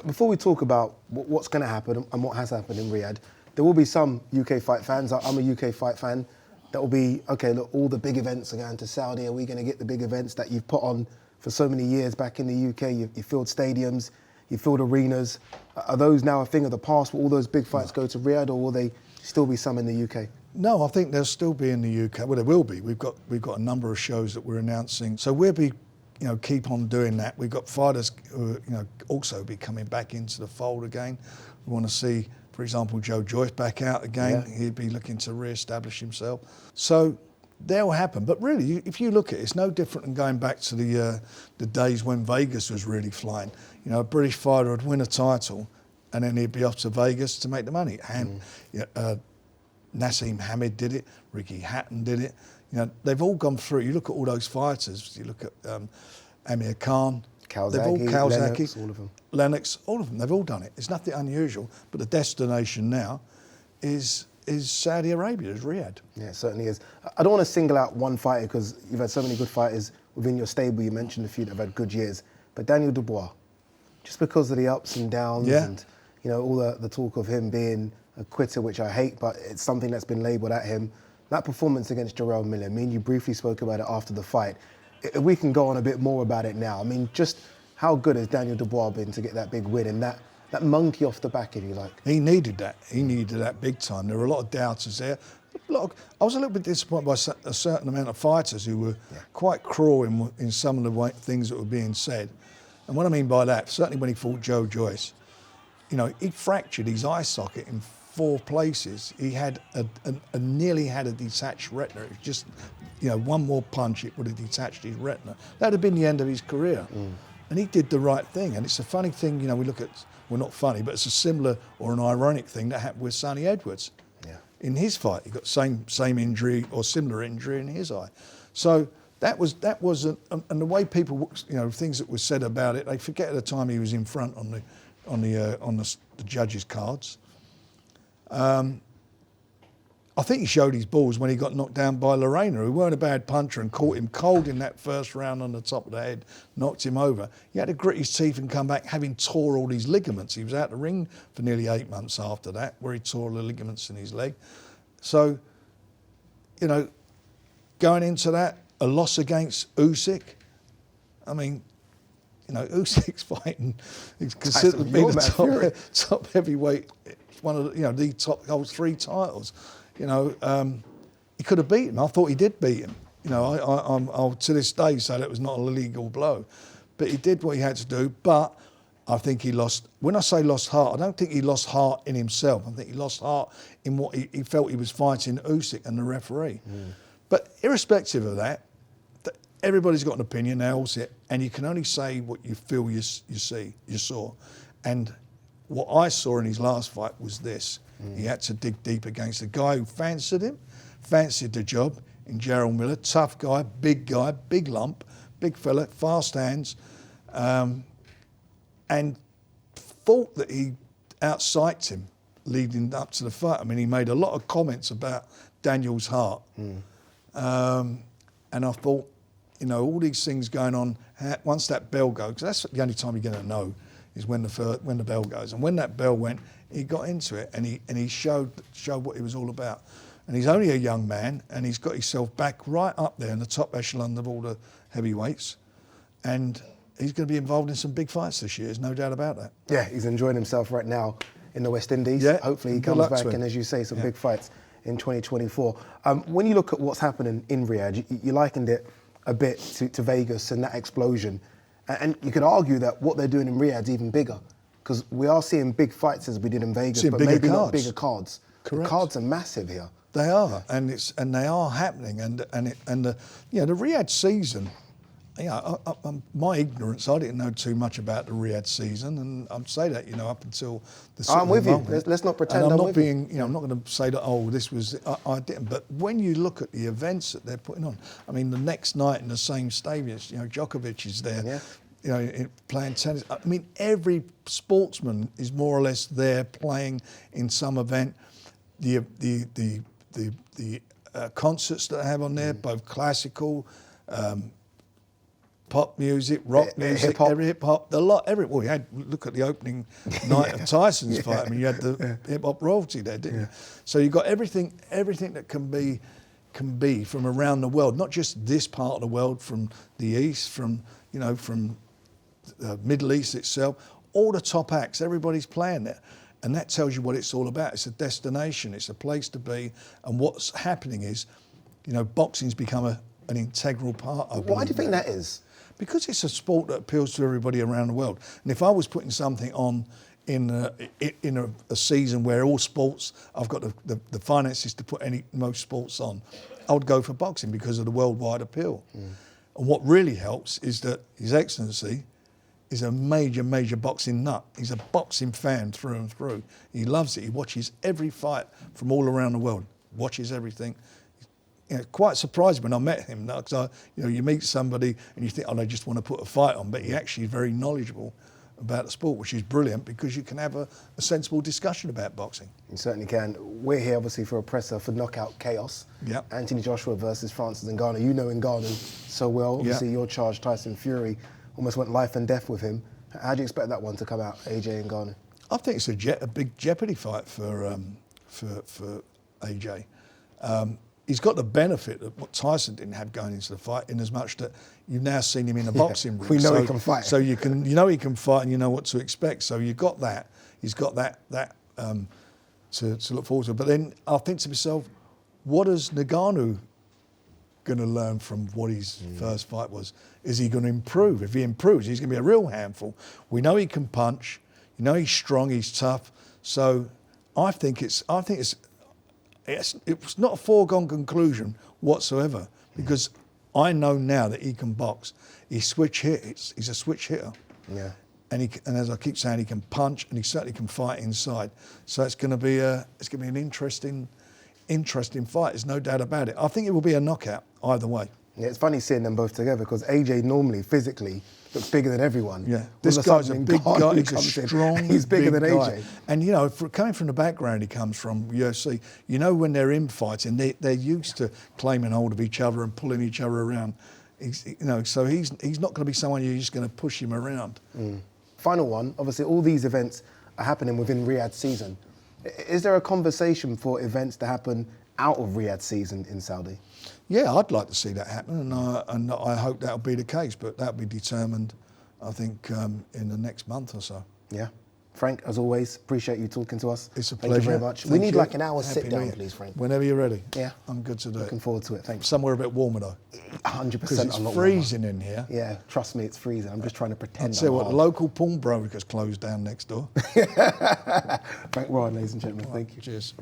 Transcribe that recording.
Before we talk about what's going to happen and what has happened in Riyadh, there will be some UK fight fans. I'm a UK fight fan. That will be, okay, look, all the big events are going to Saudi. Are we going to get the big events that you've put on for so many years back in the UK? You filled stadiums, you filled arenas. Are those now a thing of the past? Will all those big fights go to Riyadh, or will they still be some in the UK? No, I think they'll still be in the UK. Well, there will be. We've got a number of shows that we're announcing. So we'll be, keep on doing that. We've got fighters who, also be coming back into the fold again. We want to see, for example, Joe Joyce back out again. Yeah. He'd be looking to re-establish himself. So they'll happen. But really, if you look at it, it's no different than going back to the days when Vegas was really flying. A British fighter would win a title and then he'd be off to Vegas to make the money. Nassim Hamid did it. Ricky Hatton did it. They've all gone through. You look at all those fighters. You look at Amir Khan. Lennox, all of them. Lennox, all of them. They've all done it. It's nothing unusual. But the destination now is Saudi Arabia, is Riyadh. Yeah, it certainly is. I don't want to single out one fighter because you've had so many good fighters within your stable. You mentioned a few that have had good years. But Daniel Dubois, just because of the ups and downs and all the talk of him being a quitter, which I hate, but it's something that's been labelled at him. That performance against Jarrell Miller, me and you briefly spoke about it after the fight. If we can go on a bit more about it now. I mean, just how good has Daniel Dubois been to get that big win and that monkey off the back, if you like? He needed that. He needed that big time. There were a lot of doubters there. I was a little bit disappointed by a certain amount of fighters who were quite cruel in some of the things that were being said. And what I mean by that, certainly when he fought Joe Joyce, he fractured his eye socket in 4 places. He had nearly had a detached retina. It was just, one more punch, it would have detached his retina. That would have been the end of his career. And he did the right thing. And it's a funny thing, we look at, well, not funny, but it's a similar or an ironic thing that happened with Sonny Edwards. Yeah. In his fight, he got same injury or similar injury in his eye. So that was, and the way people, things that were said about it, they forget at the time he was in front on the judges' cards. I think he showed his balls when he got knocked down by Lorena, who weren't a bad puncher, and caught him cold in that first round on the top of the head, knocked him over. He had to grit his teeth and come back having tore all his ligaments. He was out the ring for nearly 8 months after that, where he tore the ligaments in his leg. So, going into that, a loss against Usyk, I mean, Usyk's fighting, he's considered to be the top heavyweight, one of the top, holds 3 titles. He could have beaten him. I thought he did beat him. I'll to this day say that was not a legal blow, but he did what he had to do. But I think he lost. When I say lost heart, I don't think he lost heart in himself. I think he lost heart in what he felt he was fighting Usyk and the referee. But irrespective of that, everybody's got an opinion. They all see it, and you can only say what you feel you saw, and what I saw in his last fight was this. He had to dig deep against the guy who fancied the job in Jarrell Miller, tough guy, big lump, big fella, fast hands, and thought that he outpsyched him leading up to the fight. I mean, he made a lot of comments about Daniel's heart. And I thought, all these things going on, once that bell goes, 'cause that's the only time you're going to know, is when the bell goes. And when that bell went, he got into it and he showed what he was all about. And he's only a young man, and he's got himself back right up there in the top echelon of all the heavyweights. And he's going to be involved in some big fights this year, there's no doubt about that. Yeah, he's enjoying himself right now in the West Indies. Yeah, hopefully he comes back and, as you say, some big fights in 2024. When you look at what's happening in Riyadh, you likened it a bit to Vegas and that explosion. And you could argue that what they're doing in Riyadh is even bigger, because we are seeing big fights as we did in Vegas, but maybe not bigger cards. Correct. The cards are massive here. They are, and they are happening. And the Riyadh season. My ignorance, I didn't know too much about the Riyadh season, and I'd say that up until the. I'm with you. Let's not pretend. And I'm not being, I'm not going to say that. Oh, this was. I didn't. But when you look at the events that they're putting on, I mean, the next night in the same stadium, Djokovic is there. Yeah. Playing tennis. I mean, every sportsman is more or less there playing in some event. The concerts that I have on there, both classical. pop music, rock music, hip hop, a lot. Well, you had look at the opening night of Tyson's fight. I mean, you had the hip hop royalty there, didn't you? So you got everything that can be from around the world, not just this part of the world, from the East, from the Middle East itself. All the top acts, everybody's playing there. And that tells you what it's all about. It's a destination, it's a place to be. And what's happening is, boxing's become an integral part of it. Why do you think that is? Because it's a sport that appeals to everybody around the world. And if I was putting something on in a season where all sports, I've got the finances to put most sports on, I would go for boxing because of the worldwide appeal. And what really helps is that His Excellency is a major, major boxing nut. He's a boxing fan through and through. He loves it. He watches every fight from all around the world, watches everything. Quite surprised when I met him, because you meet somebody and you think, oh, they just want to put a fight on, but he actually is very knowledgeable about the sport, which is brilliant because you can have a sensible discussion about boxing. You certainly can. We're here obviously for a presser for Knockout Chaos. Yep. Anthony Joshua versus Francis Ngannou. You know Ngannou so well. Obviously your charge, Tyson Fury, almost went life and death with him. How do you expect that one to come out, AJ Ngannou? I think it's a big jeopardy fight for AJ. He's got the benefit of what Tyson didn't have going into the fight, in as much that you've now seen him in a boxing ring. We know he can fight. So he can fight, and you know what to expect. So you've got that. He's got that to look forward to. But then I think to myself, what is Ngannou going to learn from what his first fight was? Is he going to improve? If he improves, he's going to be a real handful. We know he can punch. He's strong. He's tough. So I think it's not a foregone conclusion whatsoever, because I know now that he can box. He's a switch hitter. Yeah. And as I keep saying, he can punch, and he certainly can fight inside. So it's going to be an interesting fight. There's no doubt about it. I think it will be a knockout either way. Yeah, it's funny seeing them both together because AJ normally physically looks bigger than everyone. Yeah, this guy's a big guy. He's a strong, he's bigger than guy. AJ. And coming from the background he comes from, UFC, when they're in fighting, they're used to claiming hold of each other and pulling each other around. So he's not going to be someone you're just going to push him around. Final one. Obviously, all these events are happening within Riyadh season. Is there a conversation for events to happen out of Riyadh season in Saudi? Yeah, I'd like to see that happen, and I hope that'll be the case, but that'll be determined, I think, in the next month or so. Yeah. Frank, as always, appreciate you talking to us. It's a pleasure. Thank you very much. We need like an hour sit down, please, Frank. Whenever you're ready. Yeah. I'm good to do it. Looking forward to it. Thanks. Somewhere a bit warmer though. 100%. Because it's freezing in here. Yeah, trust me, it's freezing. I'm just trying to pretend. I'll tell you what, the local pawnbroker's closed down next door. Frank Ryan, ladies and gentlemen. Thank you. Cheers.